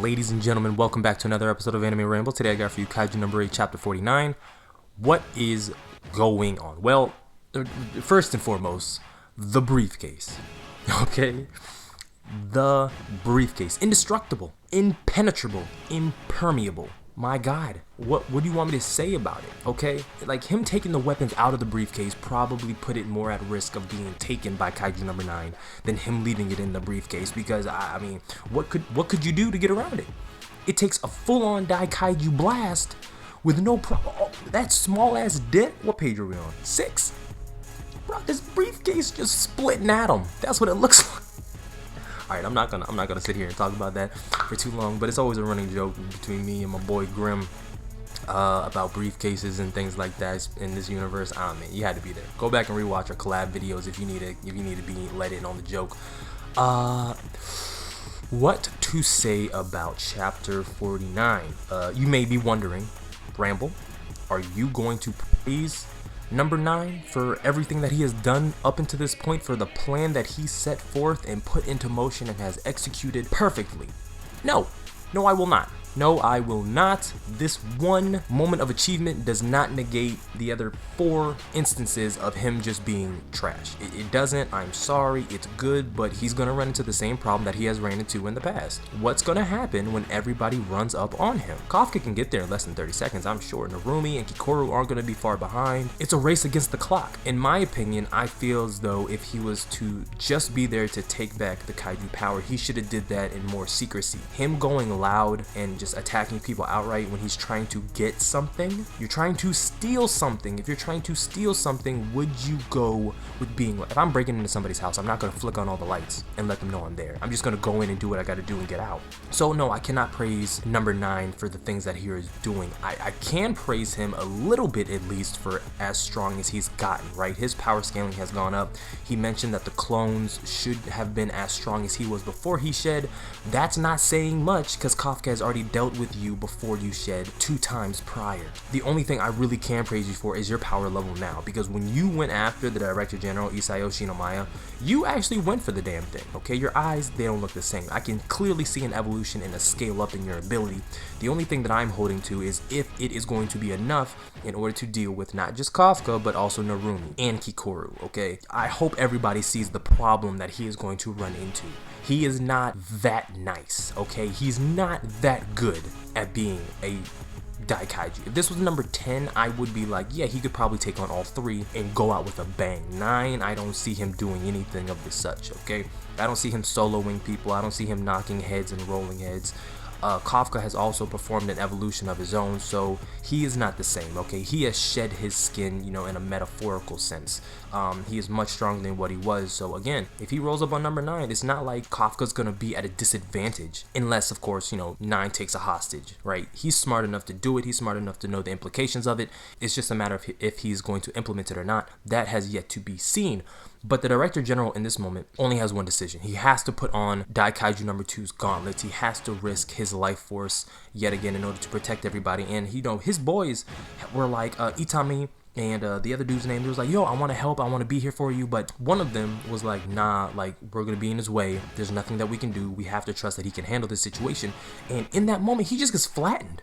Ladies and gentlemen, welcome back to another episode of Anime Ramble. Today I got for you Kaiju number 8, chapter 49. What is going on? Well, first and foremost, the briefcase. Okay? The briefcase. Indestructible, impenetrable, impermeable. My God, what do you want me to say about it? Okay? Like, him taking the weapons out of the briefcase probably put it more at risk of being taken by Kaiju number 9 than him leaving it in the briefcase, because I mean, what could you do to get around it? It takes a full-on Kaiju blast with no problem. Oh, that small ass dent. What page are we on? 6. Bro, this briefcase just split an atom. That's what it looks like. Alright, I'm not gonna sit here and talk about that for too long, but it's always a running joke between me and my boy Grim about briefcases and things like that in this universe. Ah, man, you had to be there. Go back and rewatch our collab videos if you need to be let in on the joke. What to say about chapter 49? You may be wondering, Ramble, are you going to praise number 9 for everything that he has done up until this point, for the plan that he set forth and put into motion and has executed perfectly? No, I will not. No, I will not. This one moment of achievement does not negate the other 4 instances of him just being trash. It doesn't. I'm sorry. It's good, but he's going to run into the same problem that he has ran into in the past. What's going to happen when everybody runs up on him? Kafka can get there in less than 30 seconds, I'm sure. Narumi and Kikoru aren't going to be far behind. It's a race against the clock. In my opinion, I feel as though if he was to just be there to take back the Kaiju power, he should have did that in more secrecy. Him going loud and just attacking people outright when he's trying to get something. You're trying to steal something. If you're trying to steal something, would you go with being like, if I'm breaking into somebody's house, I'm not going to flick on all the lights and let them know I'm there. I'm just going to go in and do what I got to do and get out. So no, I cannot praise number 9 for the things that he is doing. I can praise him a little bit, at least, for as strong as he's gotten, right? His power scaling has gone up. He mentioned that the clones should have been as strong as he was before he shed. That's not saying much, because Kafka has already dealt with you before you shed 2 times prior. The only thing I really can praise you for is your power level now, because when you went after the Director General ISAO SHINOMIYA, you actually went for the damn thing, okay? Your eyes, they don't look the same. I can clearly see an evolution and a scale up in your ability. The only thing that I'm holding to is if it is going to be enough in order to deal with not just Kafka, but also Narumi and Kikoru, okay? I hope everybody sees the problem that he is going to run into. He is not that nice, okay? He's not that good at being a Kaiju. If this was number 10, I would be like, yeah, he could probably take on all 3 and go out with a bang. 9, I don't see him doing anything of the such, okay? I don't see him soloing people. I don't see him knocking heads and rolling heads. Kafka has also performed an evolution of his own, so he is not the same, okay? He has shed his skin, you know, in a metaphorical sense. He is much stronger than what he was, so again, if he rolls up on number 9, it's not like Kafka's gonna be at a disadvantage, unless, of course, you know, 9 takes a hostage, right? He's smart enough to do it. He's smart enough to know the implications of it. It's just a matter of if he's going to implement it or not. That has yet to be seen. But the Director General in this moment only has one decision. He has to put on Kaiju number 2's gauntlets. He has to risk his life force yet again in order to protect everybody. And, you know, his boys were like Itami and the other dude's name. He was like, yo, I want to help. I want to be here for you. But one of them was like, nah, like, we're going to be in his way. There's nothing that we can do. We have to trust that he can handle this situation. And in that moment, he just gets flattened.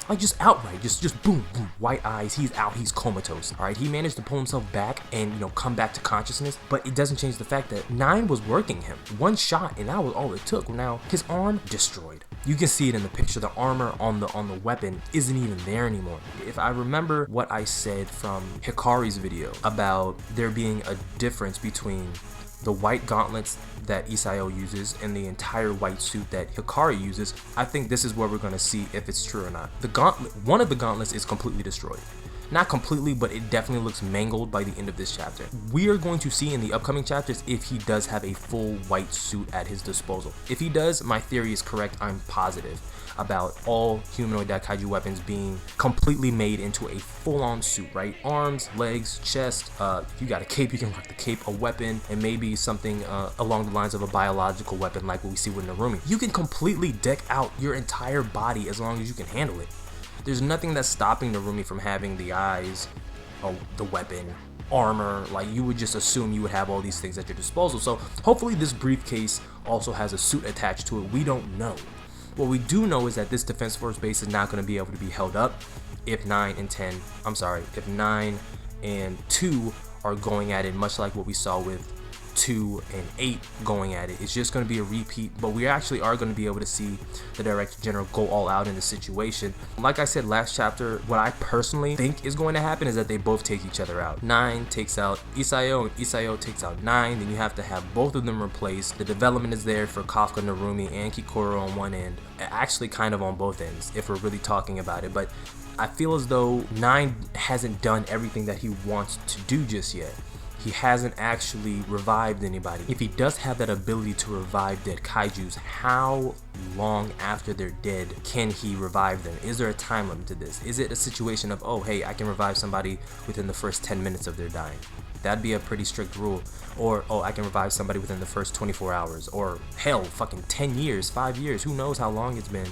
Like, just outright, just boom, boom, white eyes, he's out, he's comatose, alright? He managed to pull himself back and, you know, come back to consciousness, but it doesn't change the fact that 9 was working him. One shot, and that was all it took. Now, his arm destroyed. You can see it in the picture. The armor on the weapon isn't even there anymore. If I remember what I said from Hikari's video about there being a difference between the white gauntlets that ISAO uses and the entire white suit that Hikari uses, I think this is where we're going to see if it's true or not. The gauntlet, one of the gauntlets is completely destroyed. Not completely, but it definitely looks mangled by the end of this chapter. We are going to see in the upcoming chapters if he does have a full white suit at his disposal. If he does, my theory is correct. I'm positive about all humanoid Kaiju weapons being completely made into a full-on suit, right? Arms, legs, chest. If you got a cape, you can rock the cape, a weapon, and maybe something along the lines of a biological weapon like what we see with Narumi. You can completely deck out your entire body as long as you can handle it. There's nothing that's stopping Narumi from having the eyes, the weapon, armor. Like, you would just assume you would have all these things at your disposal. So hopefully this briefcase also has a suit attached to it. We don't know. What we do know is that this Defense Force base is not going to be able to be held up if 9 and 2 are going at it, much like what we saw with 2 and 8 going at it. It's just going to be a repeat, but we actually are going to be able to see the Director General go all out in the situation. Like I said last chapter, what I personally think is going to happen is that they both take each other out. 9 takes out ISAO and ISAO takes out 9. Then you have to have both of them replaced. The development is there for Kafka, Narumi, and Kikoro on one end. Actually kind of on both ends if we're really talking about it, but I feel as though 9 hasn't done everything that he wants to do just yet. He hasn't actually revived anybody. If he does have that ability to revive dead kaijus, how long after they're dead can he revive them? Is there a time limit to this? Is it a situation of, oh hey, I can revive somebody within the first 10 minutes of their dying? That'd be a pretty strict rule. Or, oh, I can revive somebody within the first 24 hours. Or hell, fucking 10 years, 5 years, who knows how long it's been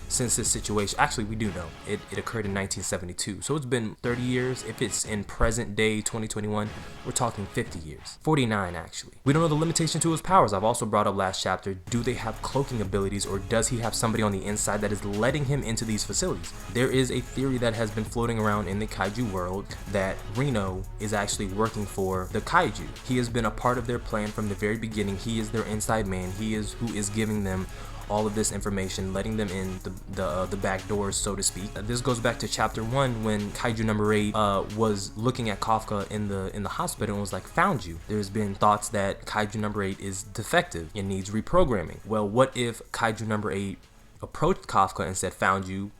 since this situation. Actually, we do know it occurred in 1972, so it's been 30 years. If it's in present day 2021, we're talking 50 years, 49 actually. We don't know the limitation to his powers. I've also brought up last chapter, do they have cloaking abilities, or does he have somebody on the inside that is letting him into these facilities? There is a theory that has been floating around in the kaiju world that Reno is actually working for the kaiju. He has been a part of their plan from the very beginning. He is their inside man. He is who is giving them all of this information, letting them in the back doors, so to speak. This goes back to chapter 1 when Kaiju number 8 was looking at Kafka in the hospital and was like, found you. There's been thoughts that Kaiju number 8 is defective and needs reprogramming. Well, what if Kaiju number 8 approached Kafka and said, found you,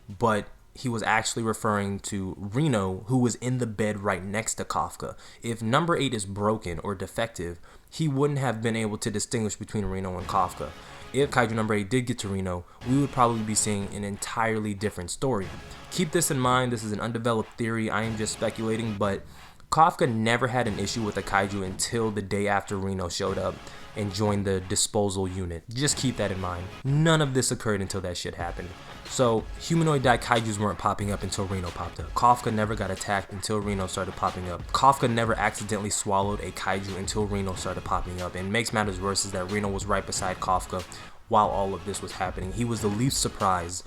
but he was actually referring to Reno, who was in the bed right next to Kafka? If number 8 is broken or defective, he wouldn't have been able to distinguish between Reno and Kafka. If Kaiju number 8 did get to Reno, we would probably be seeing an entirely different story. Keep this in mind, this is an undeveloped theory, I am just speculating, but Kafka never had an issue with a kaiju until the day after Reno showed up and joined the disposal unit. Just keep that in mind. None of this occurred until that shit happened. So humanoid kaijus weren't popping up until Reno popped up. Kafka never got attacked until Reno started popping up. Kafka never accidentally swallowed a kaiju until Reno started popping up. And makes matters worse is that Reno was right beside Kafka while all of this was happening. He was the least surprised.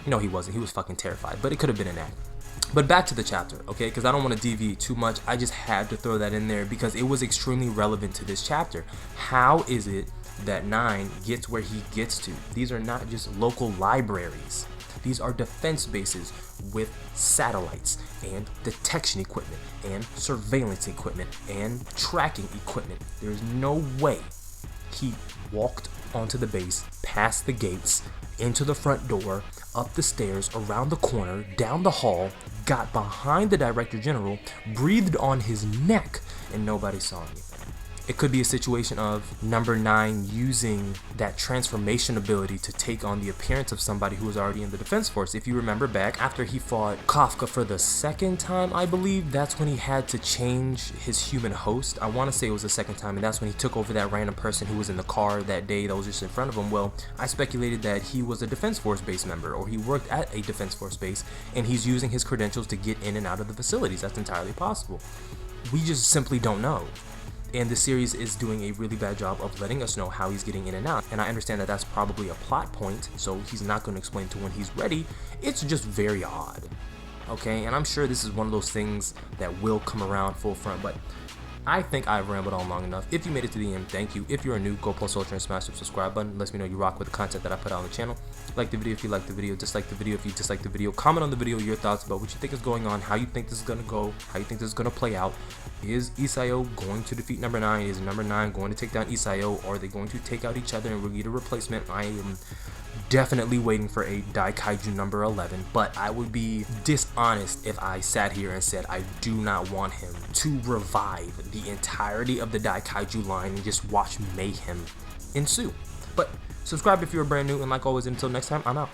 No, he wasn't. He was fucking terrified, but it could have been an act. But back to the chapter, okay, because I don't want to deviate too much. I just had to throw that in there because it was extremely relevant to this chapter. How is it that 9 gets where he gets to? These are not just local libraries. These are defense bases with satellites and detection equipment and surveillance equipment and tracking equipment. There's no way he walked onto the base, past the gates, into the front door, up the stairs, around the corner, down the hall, got behind the Director General, breathed on his neck, and nobody saw anything. It could be a situation of number 9 using that transformation ability to take on the appearance of somebody who was already in the Defense Force. If you remember back, after he fought Kafka for the second time, I believe, that's when he had to change his human host. I want to say it was the second time, and that's when he took over that random person who was in the car that day that was just in front of him. Well, I speculated that he was a Defense Force base member, or he worked at a Defense Force base, and he's using his credentials to get in and out of the facilities. That's entirely possible. We just simply don't know. And the series is doing a really bad job of letting us know how he's getting in and out. And I understand that that's probably a plot point, so he's not going to explain to when he's ready. It's just very odd. Okay, and I'm sure this is one of those things that will come around full front, but I think I've rambled on long enough. If you made it to the end, thank you. If you're new, go post ultra and smash the subscribe button. Lets me know you rock with the content that I put out on the channel. Like the video if you like the video, dislike the video if you dislike the video. Comment on the video your thoughts about what you think is going on, how you think this is going to go, how you think this is going to play out. Is ISAO going to defeat number 9? Is number 9 going to take down ISAO? Or are they going to take out each other and we'll get a replacement? I am definitely waiting for a Kaiju number 11, but I would be dishonest if I sat here and said I do not want him to revive the entirety of the Kaiju line and just watch mayhem ensue. But subscribe if you're brand new, and like always, until next time, I'm out.